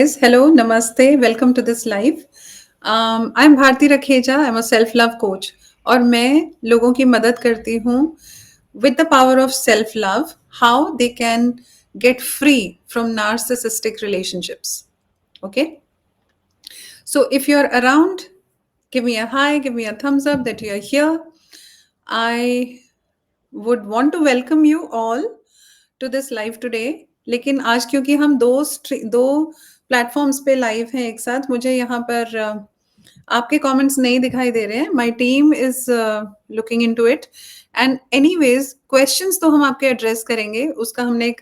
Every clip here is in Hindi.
Guys, hello, namaste, welcome to this live. I'm Bharti Rakheja, I'm a self love coach और मैं लोगों की मदद करती हूँ with the power of self love how they can get free from narcissistic relationships. Okay, so if you're around, give me a hi, give me a thumbs up that you're here. I would want to welcome you all to this live today. लेकिन आज क्योंकि हम दो प्लेटफॉर्म्स पे लाइव हैं एक साथ, मुझे यहाँ पर आपके कमेंट्स नहीं दिखाई दे रहे हैं. My team is looking into it and anyways questions तो हम आपके एड्रेस करेंगे. उसका हमने एक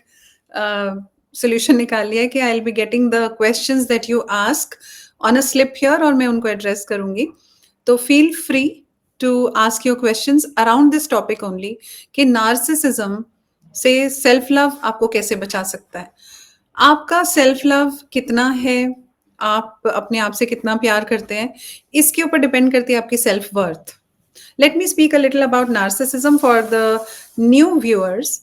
सोल्यूशन निकाल लिया है कि आई will be getting the questions that you ask on a slip here और मैं उनको एड्रेस करूंगी. तो feel free to ask your questions around this topic only कि नार्सिसिज्म से सेल्फ लव आपको कैसे बचा सकता है. आपका सेल्फ लव कितना है, आप अपने आप से कितना प्यार करते हैं, इसके ऊपर डिपेंड करती है आपकी self worth. Let me speak a little about narcissism for the new viewers.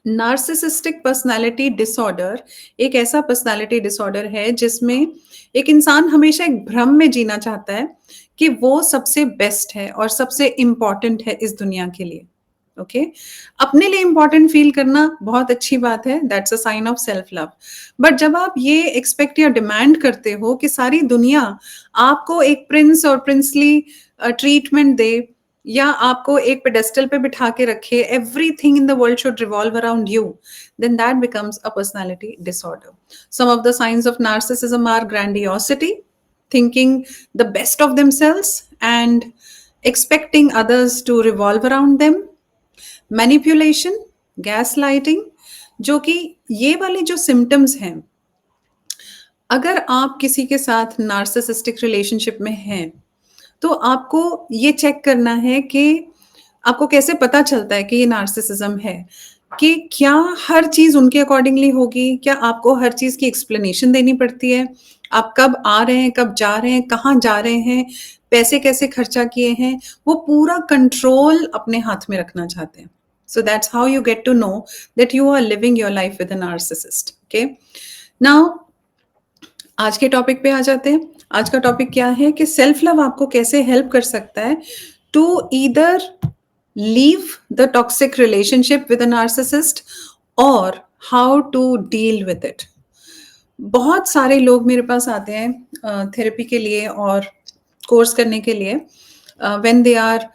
Narcissistic personality disorder एक ऐसा पर्सनालिटी डिसऑर्डर है जिसमें एक इंसान हमेशा एक भ्रम में जीना चाहता है कि वो सबसे बेस्ट है और सबसे इम्पॉर्टेंट है इस दुनिया के लिए. ओके अपने लिए इम्पॉर्टेंट फील करना बहुत अच्छी बात है, that's a sign of self love. But जब आप ये एक्सपेक्ट या डिमांड करते हो कि सारी दुनिया आपको एक प्रिंस और प्रिंसली ट्रीटमेंट दे या आपको एक पेडेस्टल पे बिठा के रखे, everything in the world should revolve around you, then that becomes a personality disorder. Some of the signs of narcissism are grandiosity, thinking the best of themselves and expecting others to revolve around them, manipulation, gaslighting, जो कि ये वाले जो सिम्टम्स हैं, अगर आप किसी के साथ नार्सिसिस्टिक रिलेशनशिप में हैं तो आपको ये चेक करना है कि आपको कैसे पता चलता है कि ये नार्सिसिज्म है, कि क्या हर चीज उनके अकॉर्डिंगली होगी, क्या आपको हर चीज की एक्सप्लेनेशन देनी पड़ती है, आप कब आ रहे हैं, कब जा रहे हैं, कहाँ जा रहे हैं, पैसे कैसे खर्चा किए हैं, वो पूरा कंट्रोल अपने हाथ में रखना चाहते हैं. So that's how you get to know that you are living your life with a narcissist. Okay now आज के टॉपिक पे आ जाते हैं. आज का टॉपिक क्या है कि सेल्फ लव आपको कैसे हेल्प कर सकता है to either leave the toxic relationship with a narcissist और how to deal with it. बहुत सारे लोग मेरे पास आते हैं थेरेपी के लिए और कोर्स करने के लिए when they are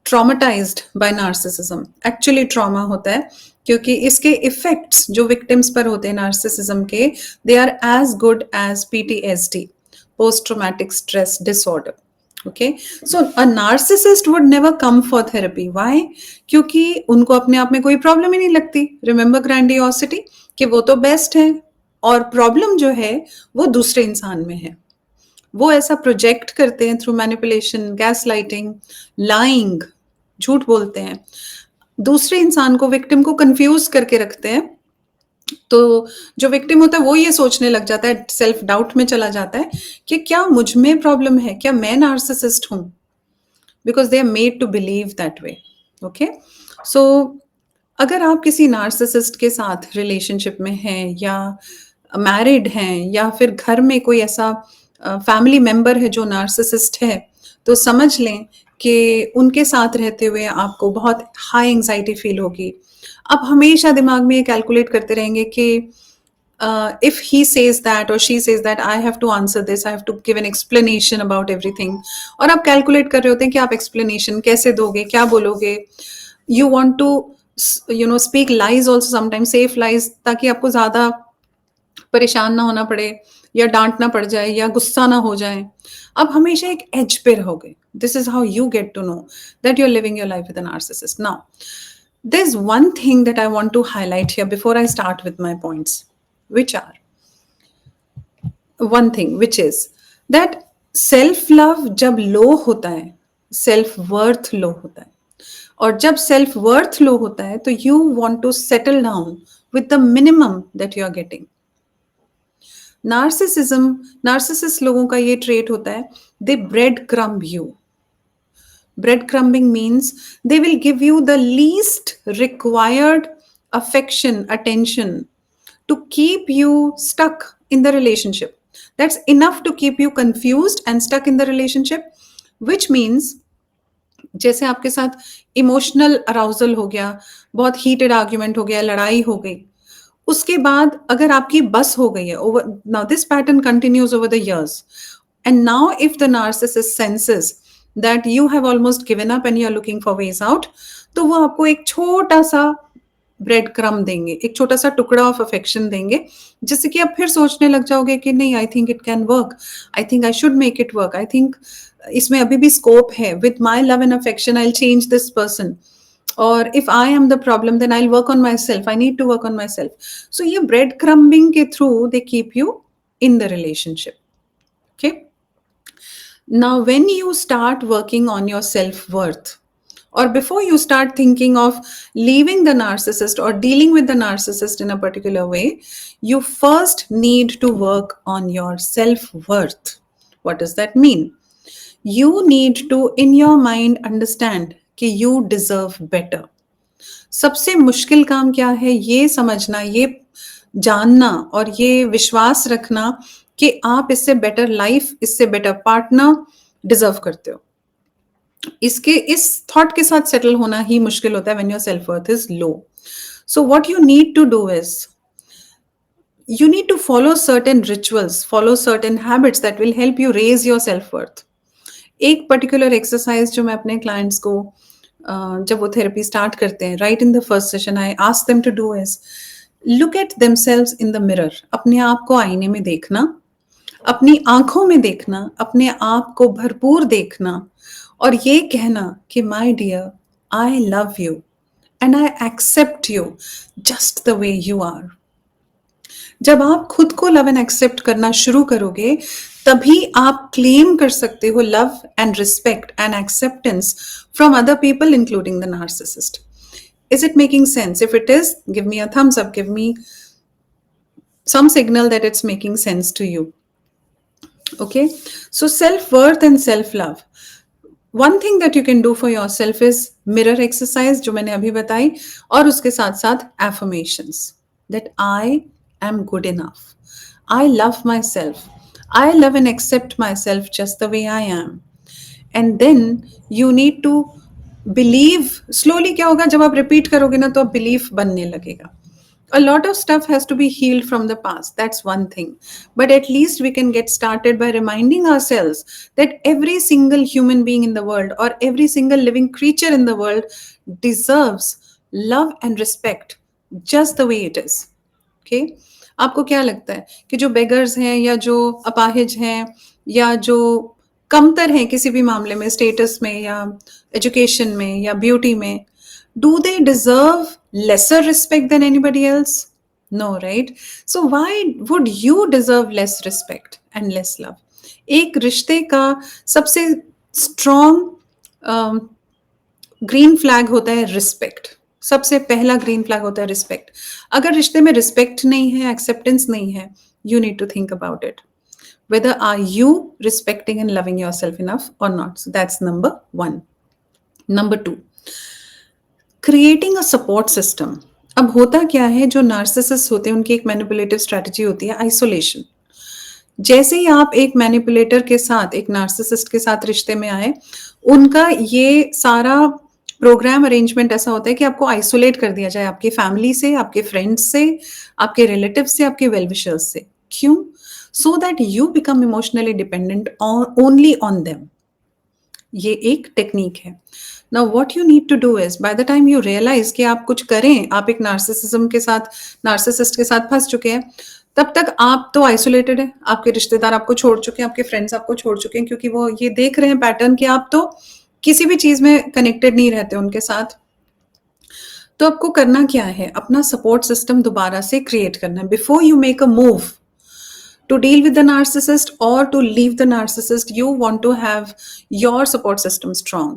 traumatised by narcissism. Actually trauma होता है क्योंकि इसके इफेक्ट्स जो विक्टिम्स पर होते हैं नार्सिसिज्म के, they are as good as PTSD, post traumatic stress disorder. Okay so a narcissist would never come for therapy. Why? क्योंकि उनको अपने आप में कोई प्रॉब्लम ही नहीं लगती. रिमेंबर ग्रैंडियोसिटी, कि वो तो बेस्ट है और प्रॉब्लम जो है वो दूसरे इंसान में है. वो ऐसा प्रोजेक्ट करते हैं थ्रू मैनिपुलेशन, गैसलाइटिंग, लाइंग, झूठ बोलते हैं, दूसरे इंसान को, विक्टिम को कंफ्यूज करके रखते हैं. तो जो विक्टिम होता है वो ये सोचने लग जाता है, सेल्फ डाउट में चला जाता है कि क्या मुझ में प्रॉब्लम है, क्या मैं नार्सिसिस्ट हूं, because they are made to believe that way. Okay so अगर आप किसी नार्सिसिस्ट के साथ रिलेशनशिप में हैं या मैरिड हैं या फिर घर में कोई ऐसा फैमिली मेंबर है जो नार्सिसिस्ट है, तो समझ लें कि उनके साथ रहते हुए आपको बहुत हाई एंजाइटी फील होगी. आप हमेशा दिमाग में ये कैलकुलेट करते रहेंगे कि if he says that or she says that, I have to answer this, I have to give an explanation about everything. और आप कैलकुलेट कर रहे होते हैं कि आप एक्सप्लेनेशन कैसे दोगे, क्या बोलोगे. You want to speak lies also sometimes, safe lies, ताकि आपको ज्यादा परेशान ना होना पड़े या डांटना पड़ जाए या गुस्सा ना हो जाए. आप हमेशा एक एज पे रहोगे. This is how you get to know that you are living your life with a narcissist. Now there's one thing that I want to highlight here before I start with my points, which are one thing which is that self love जब लो होता है, self worth लो होता है, और जब self worth लो होता है तो you want to settle down with the minimum that you are getting. Narcissist लोगों का ये ट्रेट होता है, they breadcrumb you. Breadcrumbing means they will give you the least required affection, attention to keep you stuck in the relationship. That's enough to keep you confused and stuck in the relationship, which means जैसे आपके साथ इमोशनल अराउजल हो गया, बहुत हीटेड आर्ग्यूमेंट हो गया, लड़ाई हो गई, उसके बाद अगर आपकी बस हो गई है, over now this pattern continues over the years, and now if the narcissist senses that you have almost given up and you are looking for ways out, तो वो आपको एक छोटा सा ब्रेड क्रम देंगे, एक छोटा सा टुकड़ा ऑफ अफेक्शन देंगे, जिससे कि आप फिर सोचने लग जाओगे कि नहीं, I think it can work, I think I should make it work, I think इसमें अभी भी स्कोप है, with my love and affection I change this person, और if I am the problem then I work on myself, I need to work on myself. So ये ब्रेड क्रम्बिंग के through they keep you in the relationship. Okay. Now, when you start working on your self-worth, or before you start thinking of leaving the narcissist or dealing with the narcissist in a particular way, you first need to work on your self-worth. What does that mean? You need to, in your mind, understand कि you deserve better. सबसे मुश्किल काम क्या है, ये समझना, ये जानना और ये विश्वास रखना कि आप इससे बेटर लाइफ, इससे बेटर पार्टनर डिजर्व करते हो. इसके इस थॉट के साथ सेटल होना ही मुश्किल होता है when your self worth is low. So what you need to do is you need to follow certain rituals, follow certain habits that will help you raise your self-worth. एक पर्टिकुलर एक्सरसाइज जो मैं अपने क्लाइंट्स को जब वो थेरेपी स्टार्ट करते हैं, right in the first session I ask them to do is look at themselves in the mirror. अपने आप को आईने में देखना, अपनी आंखों में देखना, अपने आप को भरपूर देखना और ये कहना कि my dear, I love you and I accept you just the way you are. जब आप खुद को लव एंड एक्सेप्ट करना शुरू करोगे, तभी आप क्लेम कर सकते हो love and respect and acceptance from other people including the narcissist. Is it making sense? If it is, give me a thumbs up, give me some signal that it's making sense to you. Okay, so self-worth and self-love. One thing that you can do for yourself is mirror exercise, जो मैंने अभी बताई, और उसके साथ साथ affirmations that I am good enough, I love myself, I love and accept myself just the way I am. And then you need to believe. Slowly क्या होगा, जब आप रिपीट करोगे ना तो बिलीफ बनने लगेगा. A lot of stuff has to be healed from the past. That's one thing. But at least we can get started by reminding ourselves that every single human being in the world or every single living creature in the world deserves love and respect just the way it is. Okay? आपको क्या लगता है कि जो beggars हैं या जो अपाहिज हैं या जो कमतर हैं किसी भी मामले में, स्टेटस में या एजुकेशन में या ब्यूटी में, do they deserve lesser respect than anybody else? No, right? So why would you deserve less respect and less love? एक रिश्ते का सबसे स्ट्रॉन्ग ग्रीन फ्लैग होता है रिस्पेक्ट. सबसे पहला ग्रीन फ्लैग होता है रिस्पेक्ट. अगर रिश्ते में रिस्पेक्ट नहीं है, एक्सेप्टेंस नहीं है, you need to think about it. Whether are you respecting and loving yourself enough or not? So that's number one. Number two, creating a support system. अब होता क्या है, जो नार्सिसिस्ट होते हैं उनकी एक मैनिपुलेटिव स्ट्रेटजी होती है आइसोलेशन. जैसे ही आप एक मैनिपुलेटर के साथ, एक नार्सिसिस्ट के साथ रिश्ते में आए, उनका ये सारा प्रोग्राम अरेंजमेंट ऐसा होता है कि आपको आइसोलेट कर दिया जाए आपकी फैमिली से, आपके फ्रेंड्स से, आपके रिलेटिव से, आपके वेल विशर्स से. क्यों? So that you become emotionally dependent only on them. ये एक टेक्निक है. Now what you need to do is, by the time you realize कि आप कुछ करें, आप एक नार्सिसिज्म के साथ, नार्सिसिस्ट के साथ फंस चुके हैं, तब तक आप तो आइसोलेटेड हैं, आपके रिश्तेदार आपको छोड़ चुके हैं, आपके फ्रेंड्स आपको छोड़ चुके हैं, क्योंकि वो ये देख रहे हैं पैटर्न कि आप तो किसी भी चीज में कनेक्टेड नहीं रहते उनके साथ. तो आपको करना क्या है, अपना सपोर्ट सिस्टम दोबारा से क्रिएट करना है. Before you make a move to deal with the narcissist or to leave the narcissist, you want to have your support system strong.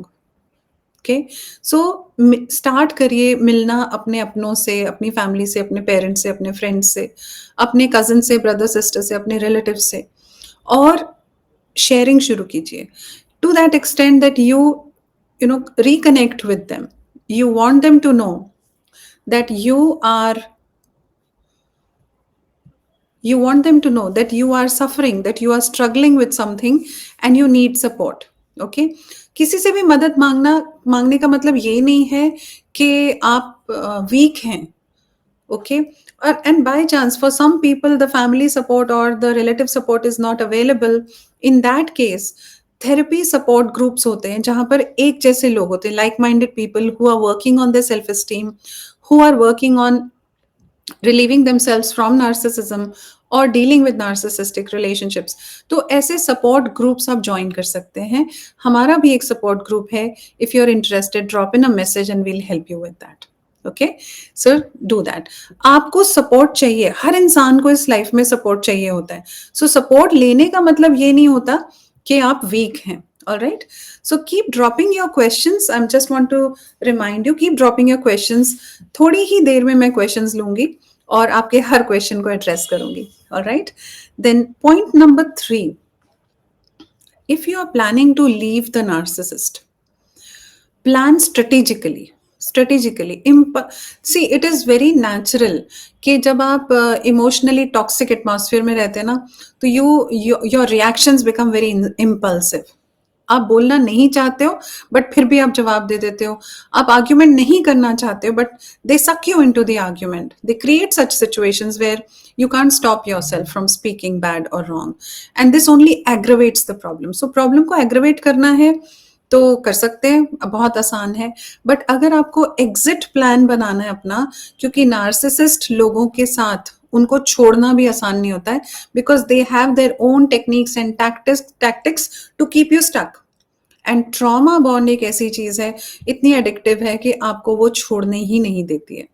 Okay, so start करिए मिलना अपने अपनों से, अपनी फैमिली से, अपने पेरेंट्स से, अपने फ्रेंड्स से, अपने कजन से, ब्रदर सिस्टर से, अपने रिलेटिव से, और शेयरिंग शुरू कीजिए to that extent that you know reconnect with them. You want them to know that you are You want them to know that you are suffering, that you are struggling with something and you need support. Okay? किसी से भी मदद मांगने का मतलब ये नहीं है कि आप वीक हैं. Okay? And by chance, for some people, the family support or the relative support is not available. In that case, therapy support groups होते हैं जहां पर एक जैसे लोग होते हैं, like minded people who are working on their self esteem, who are working on relieving themselves from narcissism और डीलिंग विद नार्सिसिस्टिक रिलेशनशिप्स. तो ऐसे सपोर्ट ग्रुप्स आप ज्वाइन कर सकते हैं. हमारा भी एक सपोर्ट ग्रुप है. If you are interested, drop in a message and we'll help you with that. Okay sir, do that. आपको सपोर्ट चाहिए, हर इंसान को इस लाइफ में सपोर्ट चाहिए होता है. सो सपोर्ट लेने का मतलब ये नहीं होता कि आप वीक हैं. All right. So keep dropping your questions. I just want to remind you, keep dropping your questions. थोड़ी ही देर में मैं questions लूंगी और आपके हर question को address करूंगी. All right. Then point number 3. If you are planning to leave the narcissist, plan strategically. See, it is very natural कि जब आप emotionally toxic atmosphere में रहते हैं ना, तो your reactions become very impulsive. आप बोलना नहीं चाहते हो बट फिर भी आप जवाब दे देते हो. आप आर्ग्यूमेंट नहीं करना चाहते हो but they suck you into the argument. They create such situations where you can't stop yourself from speaking bad or wrong, and this only aggravates the problem. So problem को aggravate करना है तो कर सकते हैं, बहुत आसान है. बट अगर आपको एग्जिट प्लान बनाना है अपना, क्योंकि नार्सिसिस्ट लोगों के साथ उनको छोड़ना भी आसान नहीं होता है, because they have their own techniques and tactics to keep you stuck. And trauma bond एक ऐसी चीज है, इतनी एडिक्टिव है कि आपको वो छोड़ने ही नहीं देती है.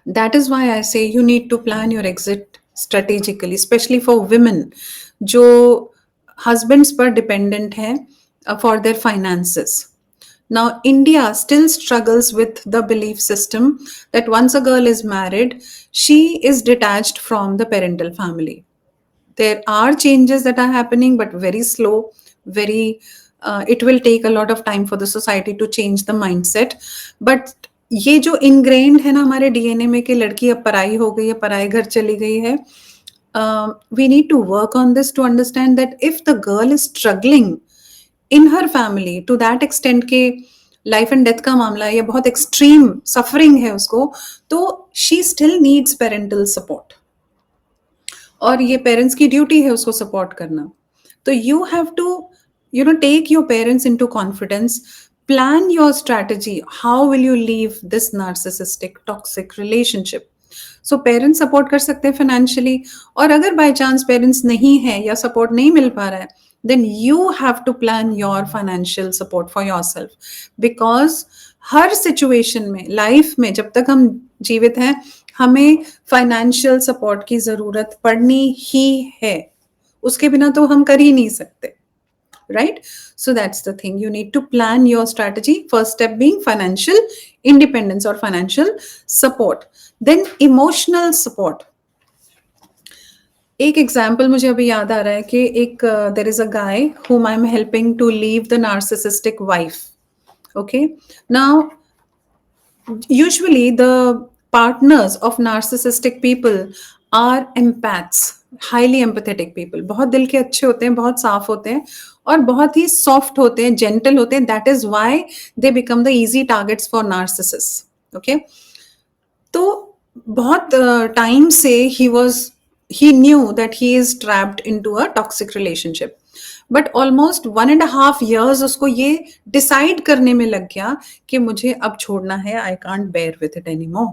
That is why I say you need to plan your exit strategically, specially for women जो हस्बैंड्स पर डिपेंडेंट हैं for their finances. Now, India still struggles with the belief system that once a girl is married, she is detached from the parental family. There are changes that are happening, but very slow, it will take a lot of time for the society to change the mindset. But ये जो ingrained है ना हमारे DNA में कि लड़की अब पराई हो गई है, पराए घर चली गई है, we need to work on this to understand that if the girl is struggling in her family to that extent के लाइफ एंड डेथ का मामला है या बहुत एक्सट्रीम सफरिंग है उसको, तो she still needs parental support और ये पेरेंट्स की ड्यूटी है उसको सपोर्ट करना. तो you have to take your parents into confidence, plan your strategy, how will you leave this narcissistic toxic relationship. So parents support कर सकते हैं फाइनेंशियली, और अगर बाय चांस पेरेंट्स नहीं है या सपोर्ट नहीं मिल पा रहा है, then you have to plan your financial support for yourself, because her situation में, लाइफ में जब तक हम जीवित हैं, हमें फाइनेंशियल सपोर्ट की जरूरत पड़नी ही है. उसके बिना तो हम कर ही नहीं सकते. Right? So that's the thing. You need to plan your strategy. First step being financial independence or financial support. Then emotional support. एक एग्जाम्पल मुझे अभी याद आ रहा है कि एक there is a guy whom I am helping to leave the narcissistic wife. Okay, now usually the partners of narcissistic people are empaths, highly empathetic people. बहुत दिल के अच्छे होते हैं, बहुत साफ होते हैं और बहुत ही सॉफ्ट होते हैं, जेंटल होते हैं. That is why they become the easy targets for narcissist. Okay, तो बहुत टाइम से he knew that he is trapped into a toxic relationship, but almost 1.5 years उसको ये decide करने में लग गया कि मुझे अब छोड़ना है. I can't bear with it anymore.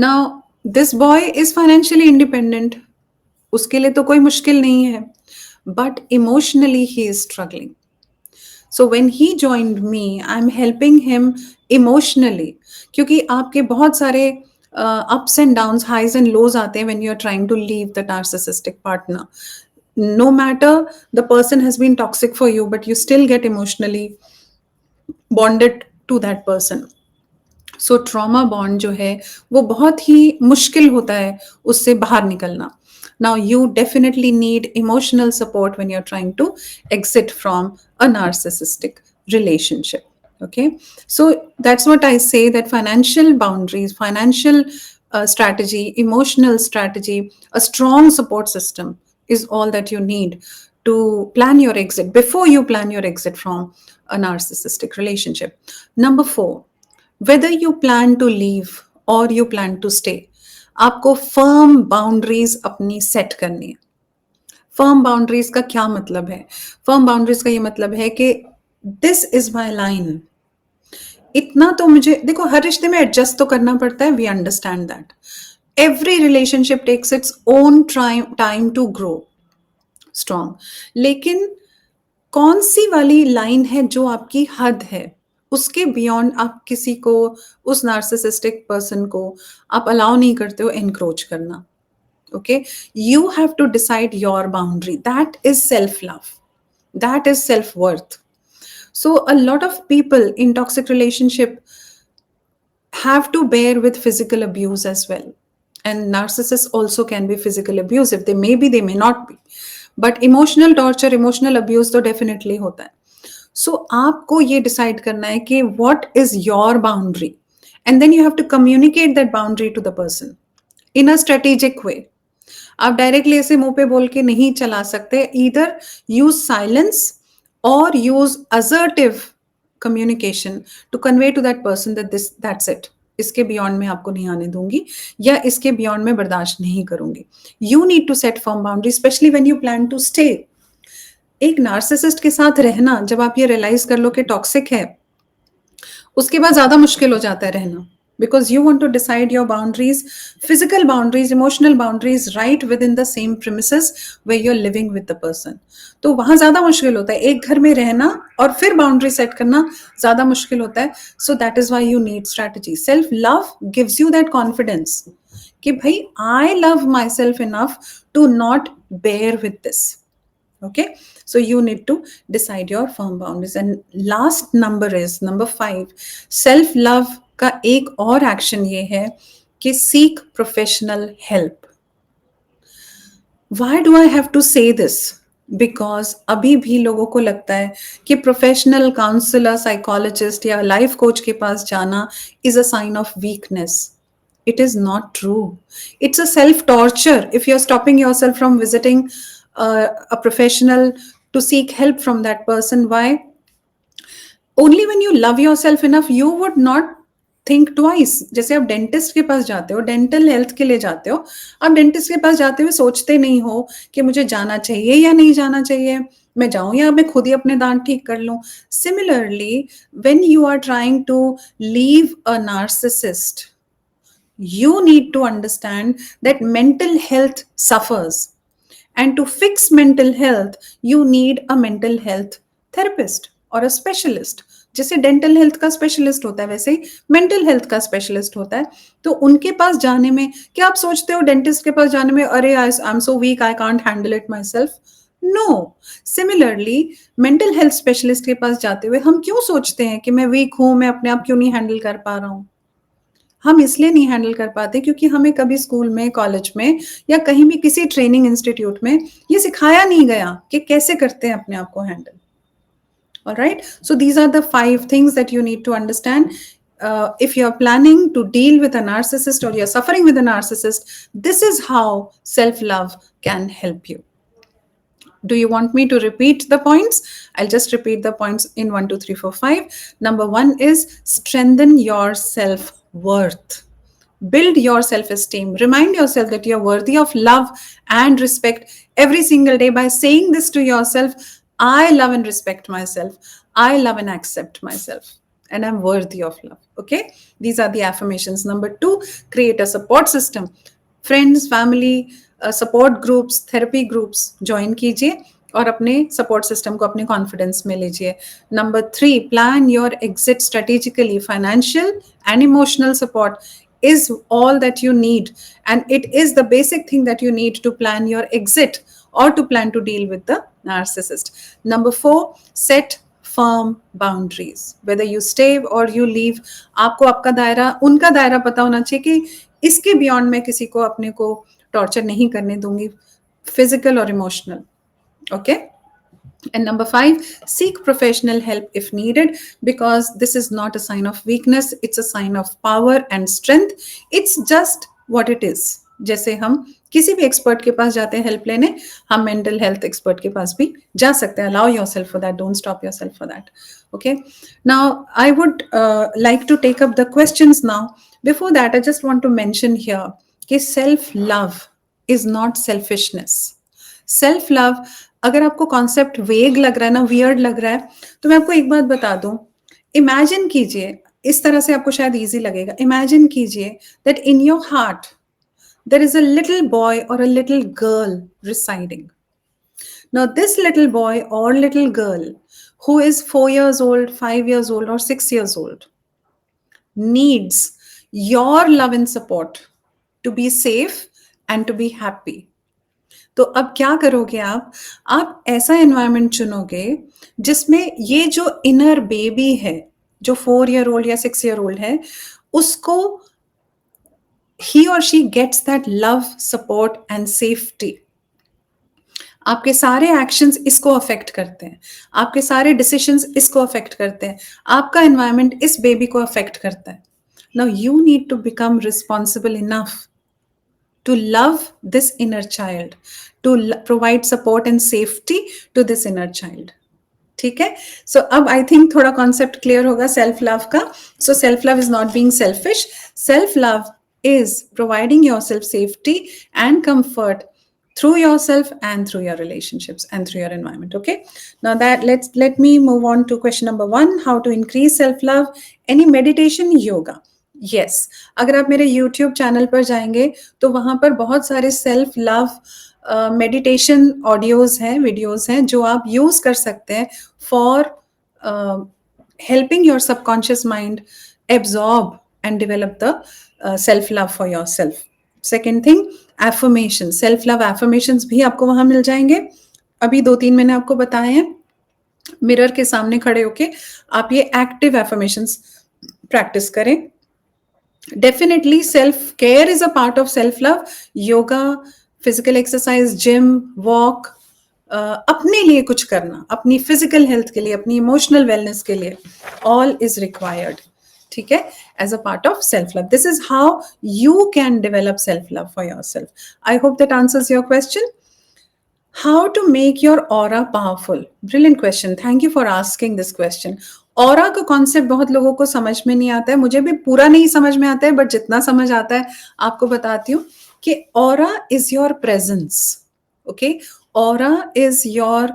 Now this boy is financially independent, उसके लिए तो कोई मुश्किल नहीं है, but emotionally he is struggling. So when he joined me, I'm helping him emotionally, क्योंकि आपके बहुत सारे ups and downs, highs and lows आते हैं when you're trying to leave the narcissistic partner. No matter the person has been toxic for you, but you still get emotionally bonded to that person. So trauma bond जो है वो बहुत ही मुश्किल होता है उससे बाहर निकलना. Now you definitely need emotional support when you're trying to exit from a narcissistic relationship. Okay, so that's what I say, that financial boundaries, financial strategy, emotional strategy, a strong support system is all that you need to plan your exit before you plan your exit from a narcissistic relationship. Number 4, whether you plan to leave or you plan to stay, आपको firm boundaries अपनी set करनी है. फर्म बाउंड्रीज का क्या मतलब है? फर्म बाउंड्रीज का ये मतलब है कि दिस इज माई लाइन. इतना तो मुझे देखो, हर रिश्ते में एडजस्ट तो करना पड़ता है. We understand that. Every relationship takes its own time to grow strong. लेकिन कौन सी वाली लाइन है जो आपकी हद है? उसके बियॉन्ड आप किसी को, उस नार्सिसिस्टिक पर्सन को आप अलाउ नहीं करते हो एनक्रोच करना. Okay, you have to decide your boundary. That is self love, that is self worth. So a lot of people in toxic relationship have to bear with physical abuse as well, and narcissists also can be physical abusive. They may be, they may not be, but emotional torture, emotional abuse तो definitely होता है. So आपको ये decide करना है कि what is your boundary, and then you have to communicate that boundary to the person in a strategic way. आप डायरेक्टली ऐसे मुंह पे बोल के नहीं चला सकते. ईदर यूज साइलेंस और use assertive communication to convey to that person that this that's it, इसके बियॉन्ड में आपको नहीं आने दूंगी, या इसके बियॉन्ड में बर्दाश्त नहीं करूंगी. You need to set firm boundary, specially when you plan to stay. एक नार्सिसिस्ट के साथ रहना, जब आप ये रियलाइज कर लो कि टॉक्सिक है, उसके बाद ज्यादा मुश्किल हो जाता है रहना. Because you want to decide your boundaries, physical boundaries, emotional boundaries, right within the same premises where you're living with the person. तो वहां ज्यादा मुश्किल होता है. एक घर में रहना और फिर बाउंड्री सेट करना ज्यादा मुश्किल होता है. So that is why you need strategy. Self love gives you that confidence कि भाई I love myself enough to not bear with this. Okay, so you need to decide your firm boundaries. And last number is number 5. Self love का एक और एक्शन ये है कि seek professional help. Why do I have to say this? Because अभी भी लोगों को लगता है कि प्रोफेशनल काउंसलर, साइकोलॉजिस्ट या लाइफ कोच के पास जाना is a sign of weakness. It is not true. It's a self torture if you're stopping yourself from visiting a professional to seek help from that person. Why? Only when you love yourself enough, you would not think twice. जैसे आप डेंटिस्ट के पास जाते हो, डेंटल हेल्थ के लिए जाते हो, आप डेंटिस्ट के पास जाते हुए सोचते नहीं हो कि मुझे जाना चाहिए या नहीं जाना चाहिए, मैं जाऊं या मैं खुद ही अपने दांत ठीक कर लूं. Similarly, when you are trying to leave a narcissist, you need to understand that mental health suffers, and to fix mental health you need a mental health therapist or a specialist. जैसे डेंटल हेल्थ का स्पेशलिस्ट होता है, वैसे ही मेंटल हेल्थ का स्पेशलिस्ट होता है. तो उनके पास जाने में क्या आप सोचते हो डेंटिस्ट के पास जाने में अरे I am so weak, I can't handle it myself? No. Similarly mental health specialist के पास जाते हुए हम क्यों सोचते हैं कि मैं वीक हूं, मैं अपने आप क्यों नहीं हैंडल कर पा रहा हूं? हम इसलिए नहीं हैंडल कर पाते क्योंकि हमें कभी स्कूल में, कॉलेज में या कहीं भी किसी ट्रेनिंग इंस्टीट्यूट में ये सिखाया नहीं गया कि कैसे करते हैं अपने आप को handle. All right, so these are the 5 things that you need to understand. If you're planning to deal with a narcissist or you're suffering with a narcissist, this is how self-love can help you. Do you want me to repeat the points? I'll just repeat the points in 1, 2, 3, 4, 5. Number 1 is strengthen your self-worth. Build your self-esteem. Remind yourself that you're worthy of love and respect every single day by saying this to yourself. I love and respect myself. I love and accept myself. And I'm worthy of love. Okay? These are the affirmations. Number 2, create a support system. Friends, family, support groups, therapy groups join कीजिए और अपने support system को अपने confidence में लीजिए. Number 3, plan your exit strategically. Financial and emotional support is all that you need. And it is the basic thing that you need to plan your exit or to plan to deal with the narcissist. Number 4, set firm boundaries. Whether you stay or you leave, आपको आपका दायरा, उनका दायरा पता होना चाहिए कि इसके बियॉन्ड मैं किसी को अपने को टॉर्चर नहीं करने दूंगी, फिजिकल और emotional. Okay? And number 5, seek professional help if needed, because this is not a sign of weakness. It's a sign of power and strength. It's just what it is. जैसे हम किसी भी एक्सपर्ट के पास जाते हैं हेल्प लेने, हम मेंटल हेल्थ एक्सपर्ट के पास भी जा सकते हैं। Allow yourself for that, don't stop yourself for that. Okay, now I would like to take up the questions now. Before that I just want to mention here कि self love is not selfishness. Self love, अगर आपको कॉन्सेप्ट वेग लग रहा है ना, वियर्ड लग रहा है, तो मैं आपको एक बात बता दूं। इमेजिन कीजिए, इस तरह से आपको शायद इजी लगेगा। इमेजिन कीजिए that in your heart there is a little boy or a little girl residing. Now, this little boy or little girl who is 4 years old, 5 years old, or 6 years old needs your love and support to be safe and to be happy. तो अब क्या करोगे आप ऐसा एनवायरनमेंट चुनोगे जिसमें ये जो इनर बेबी है, जो 4 year old या 6 year old है, उसको he or she gets that love, support and safety. आपके सारे एक्शंस इसको अफेक्ट करते हैं, आपके सारे डिसीजंस इसको अफेक्ट करते हैं, आपका एनवायरनमेंट इस बेबी को अफेक्ट करता है। Now you need to become responsible enough to love this inner child, to provide support and safety to this inner child. ठीक है, सो अब आई थिंक थोड़ा कॉन्सेप्ट क्लियर होगा सेल्फ लव का। सो self love is not being selfish, self love is providing yourself safety and comfort through yourself and through your relationships and through your environment. Okay, now that let me move on to question number 1, how to increase self love. Any meditation, yoga? Yes, अगर आप मेरे YouTube चैनल पर जाएंगे तो वहां पर बहुत सारे सेल्फ लव मेडिटेशन ऑडियोज हैं, वीडियोज हैं, जो आप यूज कर सकते हैं for helping your subconscious mind absorb and develop the self-love for yourself. Second thing, affirmation, self-love affirmations भी आपको वहां मिल जाएंगे। अभी 2-3 मैंने आपको बताए हैं। मिरर के सामने खड़े होके आप ये एक्टिव affirmations प्रैक्टिस करें। Definitely self care is a part of self love. Yoga, physical exercise, gym, walk, अपने लिए कुछ करना, अपनी फिजिकल हेल्थ के लिए, अपनी इमोशनल वेलनेस के लिए, ऑल इज रिक्वायर्ड। ठीक है, as a part of self love. This is how you can develop self love for yourself. I hope that answers your question. How to make your aura powerful? Brilliant question. Thank you for asking this question. Aura का कॉन्सेप्ट बहुत लोगों को समझ में नहीं आता है, मुझे भी पूरा नहीं समझ में आता है, बट जितना समझ आता है आपको बताती हूँ कि aura is your presence. Okay, aura is your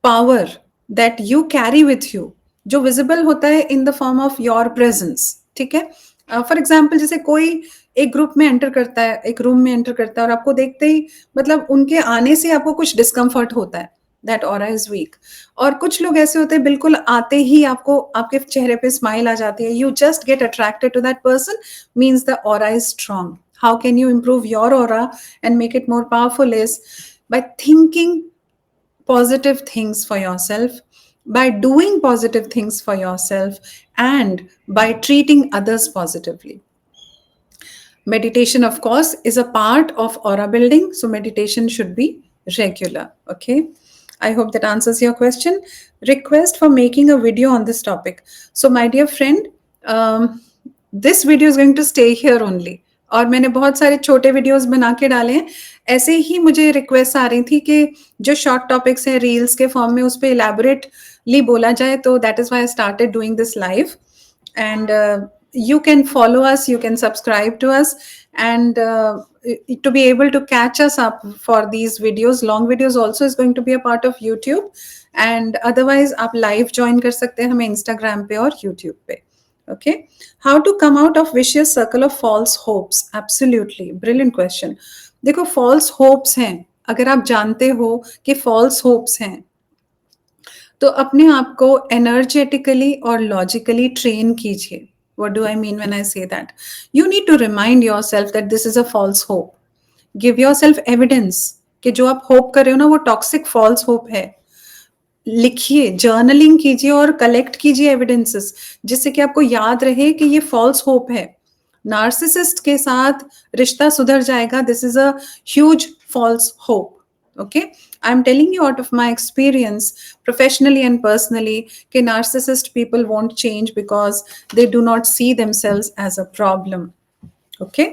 power that you carry with you, जो visible होता है in the form of your presence. ठीक है, फॉर एग्जाम्पल जैसे कोई एक ग्रुप में एंटर करता है, एक रूम में एंटर करता है और आपको देखते ही मतलब उनके आने से आपको कुछ डिस्कम्फर्ट होता है, दैट ऑरा इज वीक। और कुछ लोग ऐसे होते हैं बिल्कुल आते ही आपको आपके चेहरे पे स्माइल आ जाती है, you just get attracted to that person, means the aura is strong. How can you improve your aura and make it more powerful is by thinking positive things for yourself, by doing positive things for yourself, and by treating others positively. Meditation, of course, is a part of aura building, so meditation should be regular. Okay, I hope that answers your question. Request for making a video on this topic. So my dear friend, this video is going to stay here only. और मैंने बहुत सारे छोटे वीडियोस बना के डाले हैं। ऐसे ही मुझे रिक्वेस्ट आ रही थी कि जो शॉर्ट टॉपिक्स हैं रील्स के फॉर्म में उस पर इलेबोरेटली बोला जाए, तो that is why I started doing this live. And you can follow us, you can subscribe to us, and to be able to catch us up for these videos. Long videos also is going to be a part of YouTube, and otherwise आप live join कर सकते हैं हमें Instagram पे और YouTube पे। Okay, how to come out of vicious circle of false hopes? Absolutely brilliant question. देखो false hopes हैं, अगर आप जानते हो कि false hopes हैं तो अपने आप को energetically और logically train कीजिए। What do I mean when I say that? You need to remind yourself that this is a false hope. Give yourself evidence कि जो आप hope कर रहे हो ना वो toxic false hope है। लिखिए, जर्नलिंग कीजिए और कलेक्ट कीजिए एविडेंसेस, जिससे कि आपको याद रहे कि ये फॉल्स होप है। नार्सिसिस्ट के साथ रिश्ता सुधर जाएगा, this is a huge false hope. Okay, I'm telling you out of my experience, professionally and personally, कि narcissist people won't change because they do not see themselves as a problem. Okay,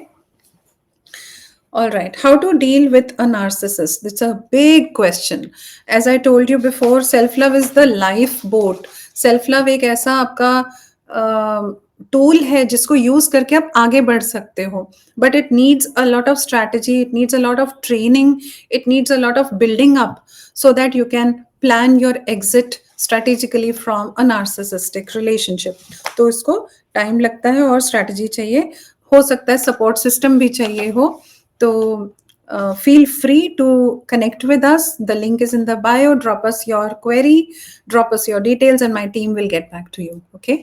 All right. How to deal with a narcissist? It's a big question. As I told you before, self love is the lifeboat. Self love एक ऐसा आपका टूल है जिसको यूज करके आप आगे बढ़ सकते हो. But it needs a lot of strategy. It needs a lot of training. It needs a lot of building up so that you can plan your exit strategically from a narcissistic relationship. तो इसको टाइम लगता है और स्ट्रैटेजी चाहिए. हो सकता है सपोर्ट सिस्टम भी चाहिए हो. So feel free to connect with us. The link is in the bio. Drop us your query, drop us your details, and my team will get back to you. Okay.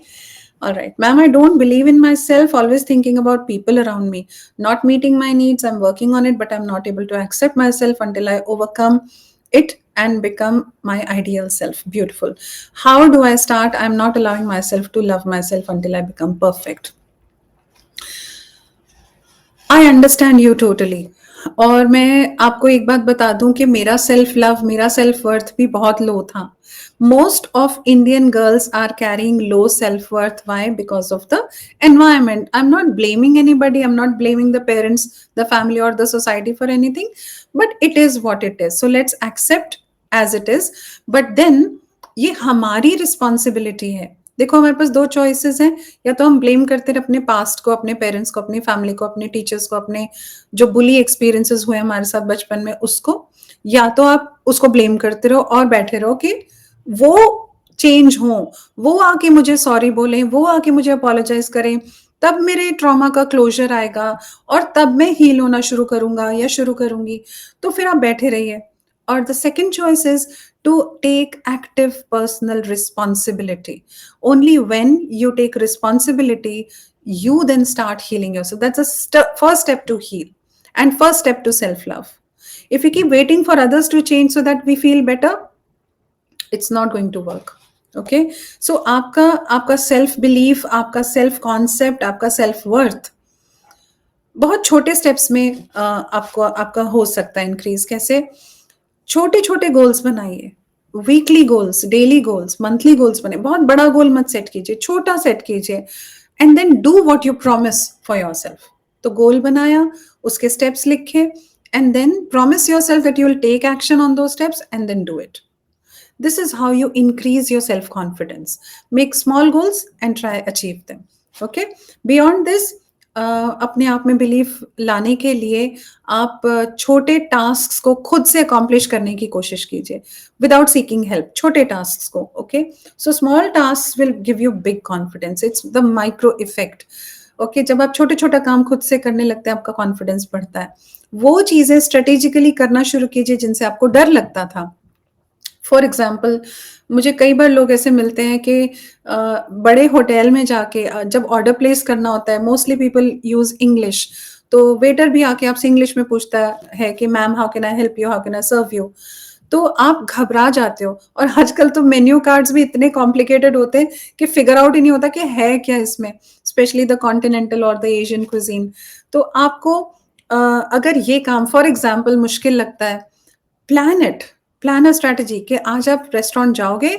All right. Ma'am, I don't believe in myself, always thinking about people around me, not meeting my needs. I'm working on it, but I'm not able to accept myself until I overcome it and become my ideal self. Beautiful. How do I start? I'm not allowing myself to love myself until I become perfect. I understand you totally. और मैं आपको एक बात बता दूं कि मेरा सेल्फ लव, मेरा सेल्फ वर्थ भी बहुत लो था. Most of Indian girls are carrying low self worth. Why? Because of the environment. I am not blaming anybody, I am not blaming the parents, the family और the society for anything, but it is what it is. So let's accept as it is. But then ये हमारी रिस्पॉन्सिबिलिटी है. देखो, हमारे पास दो चॉइसेस हैं. या तो हम ब्लेम करते रहे अपने पास्ट को, अपने पेरेंट्स को, अपनी फैमिली को, अपने टीचर्स को, अपने जो बुली एक्सपीरियंसेस हुए हमारे साथ बचपन में उसको, या तो आप उसको ब्लेम करते रहो और बैठे रहो कि वो चेंज हो, वो आके मुझे सॉरी बोले, वो आके मुझे अपोलोजाइज करें, तब मेरे ट्रॉमा का क्लोजर आएगा और तब मैं हील होना शुरू करूंगा या शुरू करूंगी. तो फिर आप बैठे रहिए. और the second choice is to take active personal responsibility. Only when you take responsibility, you then start healing yourself. That's a first step to heal and first step to self-love. If we keep waiting for others to change so that we feel better, it's not going to work. Okay? So आपका self belief, आपका self concept, आपका self worth बहुत छोटे स्टेप्स में आपका हो सकता है इंक्रीज. कैसे? छोटे छोटे गोल्स बनाइए. Weekly goals, daily goals, monthly goals बने. बहुत बड़ा गोल मत सेट कीजिए, छोटा सेट कीजिए. And then do what you promise for yourself. तो गोल बनाया, उसके स्टेप्स लिखे, and then promise yourself that you will take action on दो steps and then do it. This is how you increase your self-confidence. Make small goals and try achieve them. Okay? Beyond this, अपने आप में बिलीफ लाने के लिए आप छोटे टास्क को खुद से अकॉम्प्लिश करने की कोशिश कीजिए विदाउट सीकिंग हेल्प. छोटे टास्क को. Okay? So small task will give you big confidence. It's the micro effect. Okay? जब आप छोटे छोटा काम खुद से करने लगते हैं, आपका कॉन्फिडेंस बढ़ता है. वो चीजें स्ट्रेटेजिकली करना शुरू कीजिए जिनसे आपको डर लगता था. फॉर एग्जाम्पल, मुझे कई बार लोग ऐसे मिलते हैं कि बड़े होटल में जाके जब ऑर्डर प्लेस करना होता है, मोस्टली पीपल यूज इंग्लिश. तो वेटर भी आके आपसे इंग्लिश में पूछता है कि ma'am how can I help you, how can I serve you. तो आप घबरा जाते हो. और आजकल तो मेन्यू कार्ड्स भी इतने कॉम्प्लिकेटेड होते हैं कि फिगर आउट ही नहीं होता कि है क्या इसमें, स्पेशली द कॉन्टिनेंटल और द एशियन क्विजीन. तो आपको अगर ये काम फॉर एग्जाम्पल मुश्किल लगता है, प्लान अ स्ट्रैटेजी कि आज आप रेस्टोरेंट जाओगे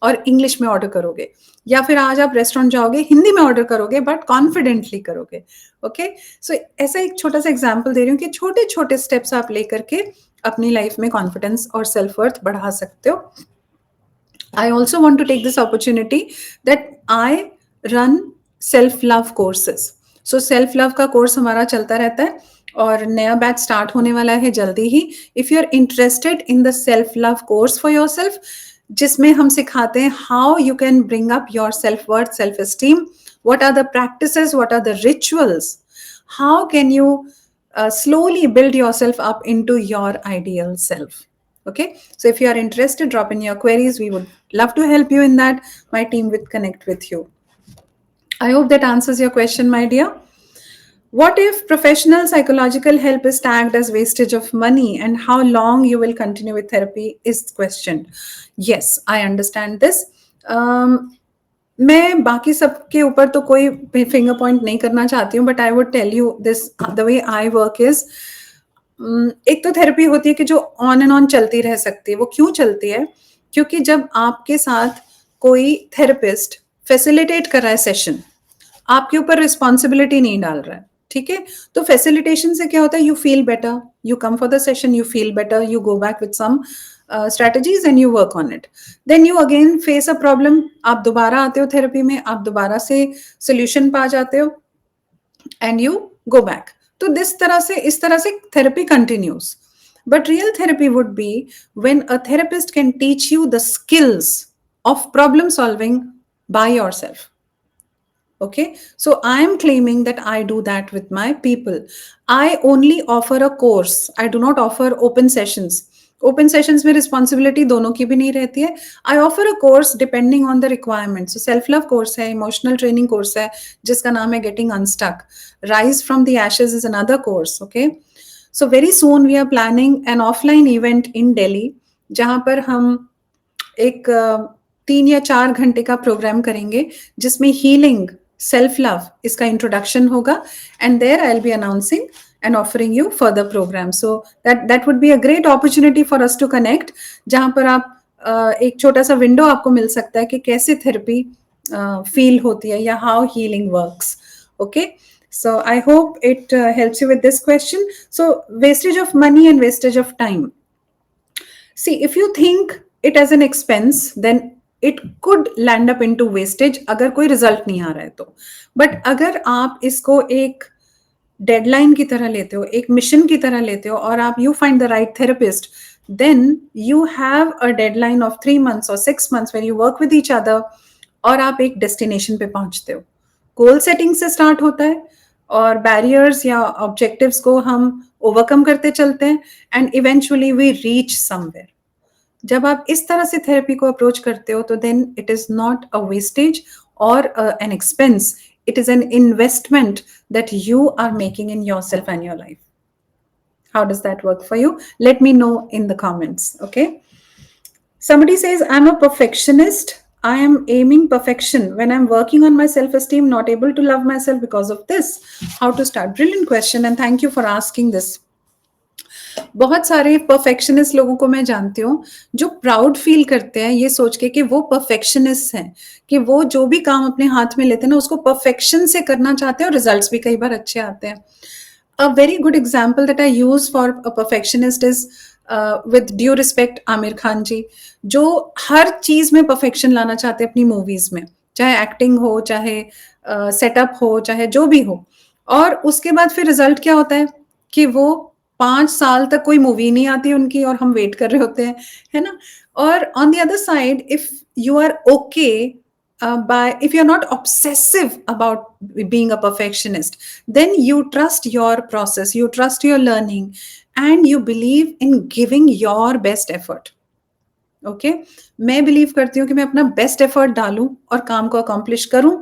और इंग्लिश में ऑर्डर करोगे, या फिर आज आप रेस्टोरेंट जाओगे हिंदी में ऑर्डर करोगे बट कॉन्फिडेंटली करोगे. ओके? सो ऐसा एक छोटा सा एग्जांपल दे रही हूँ कि छोटे छोटे स्टेप्स आप लेकर के अपनी लाइफ में कॉन्फिडेंस और सेल्फ वर्थ बढ़ा सकते हो. I also want to take this opportunity that I run self love courses. So self love का कोर्स हमारा चलता रहता है और नया बैच स्टार्ट होने वाला है जल्दी ही. If you are interested in the self love course for yourself, जिसमें हम सिखाते हैं how you can bring up your self worth, self esteem, what are the practices, what are the rituals, how can you slowly build yourself up into your ideal self. Okay? So if you are interested, drop in your queries. We would love to help you in that. My team will connect with you. I hope that answers your question, my dear. What if professional psychological help is tagged as wastage of money, and how long you will continue with therapy is questioned. Yes, I understand this. मैं बाकी सबके ऊपर तो कोई फिंगर पॉइंट नहीं करना चाहती हूँ, but I would tell you this, the way I work is, एक तो थेरेपी होती है कि जो ऑन एंड ऑन चलती रह सकती है. वो क्यों चलती है? क्योंकि जब आपके साथ कोई थेरेपिस्ट फैसिलिटेट कर रहा है सेशन, आपके ऊपर रिस्पॉन्सिबिलिटी नहीं डाल रहा है. ठीक है, तो फैसिलिटेशन से क्या होता है, you feel better, you come for the session, you feel better, you go back with some strategies and you work on it, then you again face a problem, आप दोबारा आते हो थेरेपी में, आप दोबारा से सोल्यूशन पा जाते हो एंड यू गो बैक। तो इस तरह से therapy continues. But real therapy would be when a therapist can teach you the skills of problem solving by yourself. Okay, so I am claiming that I do that with my people. I only offer a course, I do not offer open sessions. Open sessions में रिस्पॉन्सिबिलिटी दोनों की भी नहीं रहती है। I offer a course depending on the requirement. So self love course है, इमोशनल ट्रेनिंग कोर्स है जिसका नाम है getting unstuck, rise from the ashes is another course. Okay, so very soon we are planning an offline event in Delhi जहां पर हम एक 3 या 4 घंटे का प्रोग्राम करेंगे जिसमें हीलिंग, सेल्फ लव इसका इंट्रोडक्शन होगा, and there I will be announcing and offering you further programs. So that would be a great opportunity for us to connect, जहां पर आप एक छोटा सा विंडो आपको मिल सकता है कि कैसे थेरेपी फील होती है या how healing works. Okay, so I hope it helps you with this question. So wastage of money and wastage of time. See, if you think it as an expense, then it could land up into wastage अगर कोई रिजल्ट नहीं आ रहा है तो। बट अगर आप इसको एक डेडलाइन की तरह लेते हो, एक मिशन की तरह लेते हो, और आप you find the right therapist, then you have a deadline of 3 months और 6 months where you work with each other, और आप एक डेस्टिनेशन पे पहुंचते हो। गोल सेटिंग से स्टार्ट होता है और बैरियर्स या ऑब्जेक्टिव्स को हम ओवरकम करते चलते हैं and eventually we reach somewhere. जब आप इस तरह से थेरेपी को अप्रोच करते हो तो then it is not a wastage और an expense, it is an investment that you are making in yourself and your life. How does that work for you? Let me know in the comments. Okay, somebody says I'm a perfectionist, I am aiming perfection when I'm working on my self esteem, not able to love myself because of this. How to start? Brilliant question, and thank you for asking this. बहुत सारे परफेक्शनिस्ट लोगों को मैं जानती हूँ जो प्राउड फील करते हैं ये सोच के कि वो परफेक्शनिस्ट हैं, कि वो जो भी काम अपने हाथ में लेते हैं ना उसको परफेक्शन से करना चाहते हैं और रिजल्ट्स भी कई बार अच्छे आते हैं। A very good example that I use for a perfectionist is with due respect Aamir Khan ji, जो हर चीज में परफेक्शन लाना चाहते हैं अपनी मूवीज में, चाहे एक्टिंग हो, चाहे सेटअप हो, चाहे जो भी हो, और उसके बाद फिर रिजल्ट क्या होता है कि वो 5 साल तक कोई मूवी नहीं आती उनकी और हम वेट कर रहे होते हैं, है ना? और on the other side if you are okay if you're not obsessive about being a perfectionist, then you trust your process, you trust your learning, and you believe in giving your best effort. Okay, मैं बिलीव करती हूँ कि मैं अपना बेस्ट एफर्ट डालूं और काम को अकॉम्प्लिश करूं।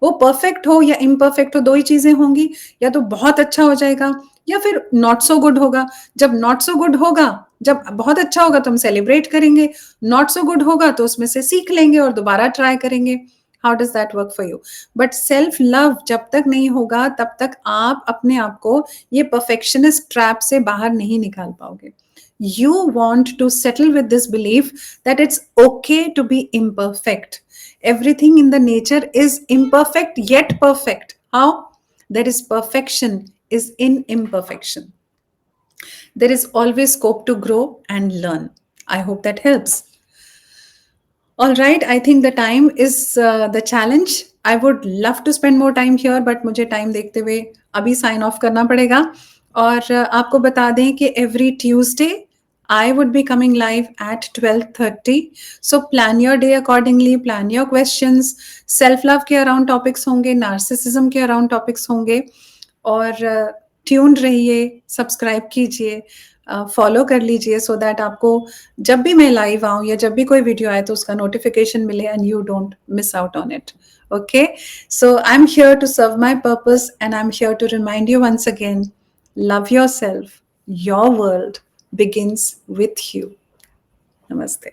वो परफेक्ट हो या इम्परफेक्ट हो, दो ही चीजें होंगी, या तो बहुत अच्छा हो जाएगा या फिर नॉट सो गुड होगा। जब नॉट सो गुड होगा, जब बहुत अच्छा होगा तो हम सेलिब्रेट करेंगे, नॉट सो गुड होगा तो उसमें से सीख लेंगे और दोबारा ट्राई करेंगे। How does that work for you? But self love जब तक नहीं होगा तब तक आप अपने आप को ये परफेक्शनिस्ट ट्रैप से बाहर नहीं निकाल पाओगे। You want to settle with this belief that it's okay to be imperfect. Everything in the nature is imperfect yet perfect. How? There is perfection is in imperfection. There is always scope to grow and learn. I hope that helps. All right, I think the time is the challenge. I would love to spend more time here, but मुझे टाइम देखते हुए अभी साइन ऑफ करना पड़ेगा। और आपको बता दें कि every Tuesday I would be coming live at 12:30. So plan your day accordingly, plan your questions. Self love के around topics होंगे, narcissism के around topics होंगे, और tuned रहिए, सब्सक्राइब कीजिए, फॉलो कर लीजिए, सो दैट आपको जब भी मैं लाइव आऊँ या जब भी कोई वीडियो आए तो उसका नोटिफिकेशन मिले and you don't miss out on it. Okay, so I'm here to serve my purpose, and I'm here to remind you once again, love yourself. Your world begins with you. Namaste.